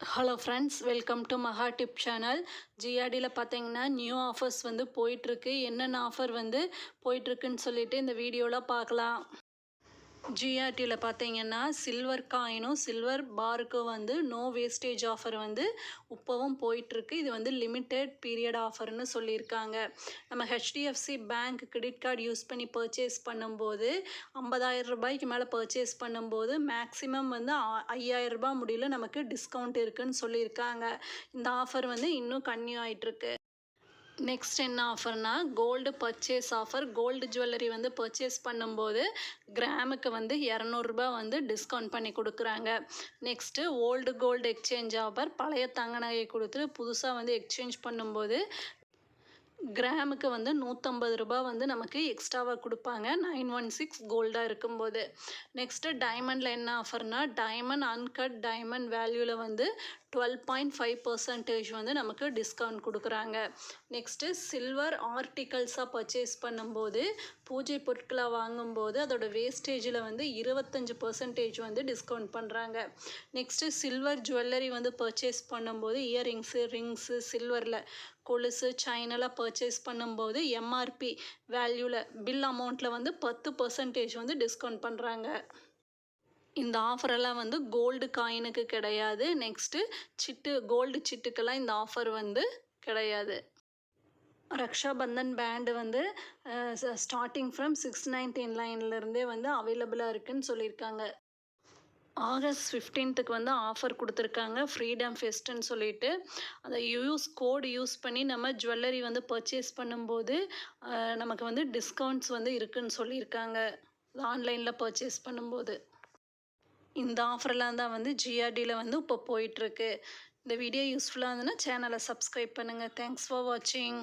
Hello friends, welcome to Maha tip channel. ஜிஆர்டியில் பார்த்தீங்கன்னா new offers வந்து போயிட்டுருக்கு. என்னென்ன ஆஃபர் வந்து போயிட்டுருக்குன்னு சொல்லிட்டு இந்த வீடியோவில் பார்க்கலாம். ஜிஆர்டியில் பார்த்தீங்கன்னா சில்வர் காயினும் சில்வர் பாருக்கும் வந்து நோ வேஸ்டேஜ் ஆஃபர் வந்து இப்போவும் போயிட்டுருக்கு. இது வந்து லிமிட்டெட் பீரியட் ஆஃபர்னு சொல்லியிருக்காங்க. நம்ம HDFC bank credit card use பண்ணி பர்ச்சேஸ் பண்ணும்போது 50,000 ரூபாய்க்கு மேலே பர்ச்சேஸ் பண்ணும்போது மேக்ஸிமம் வந்து 5,000 ரூபாய் முடியல நமக்கு டிஸ்கவுண்ட் இருக்குதுன்னு சொல்லியிருக்காங்க. இந்த ஆஃபர் வந்து இன்னும் கன்டினியூ ஆகிட்டுருக்கு. நெக்ஸ்ட் என்ன ஆஃபர்னா gold purchase offer. Gold jewellery வந்து பர்ச்சேஸ் பண்ணும்போது கிராமுக்கு வந்து 200 ரூபாய் வந்து டிஸ்கவுண்ட் பண்ணி கொடுக்குறாங்க. Next old gold exchange offer. பழைய தங்க நகையை கொடுத்துட்டு புதுசாக வந்து எக்ஸ்சேஞ்ச் பண்ணும்போது கிராமுக்கு வந்து 150 ரூபாய் வந்து நமக்கு எக்ஸ்ட்ராவாக கொடுப்பாங்க 916 கோல்டாக இருக்கும்போது. நெக்ஸ்ட்டு டைமண்டில் என்ன ஆஃபர்னா டைமண்ட் அன்கட் டைமண்ட் வேல்யூவில் வந்து 12.5% வந்து நமக்கு டிஸ்கவுண்ட் கொடுக்குறாங்க. நெக்ஸ்ட்டு சில்வர் ஆர்டிகல்ஸாக பர்ச்சேஸ் பண்ணும்போது பூஜை பொருட்களை வாங்கும்போது அதோட வேஸ்டேஜில் வந்து 25% வந்து டிஸ்கவுண்ட் பண்ணுறாங்க. நெக்ஸ்ட்டு சில்வர் ஜுவல்லரி வந்து பர்ச்சேஸ் பண்ணும்போது இயரிங்ஸு ரிங்ஸு சில்வரில் கொலுசு செயினெல்லாம் பர்ச்சேஸ் பண்ணும்போது எம்ஆர்பி வேல்யூவில் பில் அமௌண்ட்டில் வந்து 10% வந்து டிஸ்கவுண்ட் பண்ணுறாங்க. இந்த ஆஃபரெல்லாம் வந்து கோல்டு காயினுக்கு கிடையாது. நெக்ஸ்ட்டு கோல்டு சிட்டுக்கெல்லாம் இந்த ஆஃபர் வந்து கிடையாது. ரக்ஷாபந்தன் பேண்டு வந்து ஸ்டார்டிங் ஃப்ரம் 699 வந்து அவைலபிளாக இருக்குதுன்னு சொல்லியிருக்காங்க. ஆகஸ்ட் 15க்கு வந்து ஆஃபர் கொடுத்துருக்காங்க ஃப்ரீடம் ஃபெஸ்ட்டுன்னு சொல்லிட்டு. அதை கோடு யூஸ் பண்ணி நம்ம ஜுவல்லரி வந்து பர்ச்சேஸ் பண்ணும்போது நமக்கு வந்து டிஸ்கவுண்ட்ஸ் வந்து இருக்குதுன்னு சொல்லியிருக்காங்க ஆன்லைனில் பர்ச்சேஸ் பண்ணும்போது. இந்த ஆஃபர்லாம் தான் வந்து ஜிஆர்டியில் வந்து இப்போ போயிட்டுருக்கு. இந்த வீடியோ யூஸ்ஃபுல்லாக இருந்ததுன்னா சேனலை சப்ஸ்கிரைப் பண்ணுங்கள். தேங்க்ஸ் ஃபார் வாட்சிங்.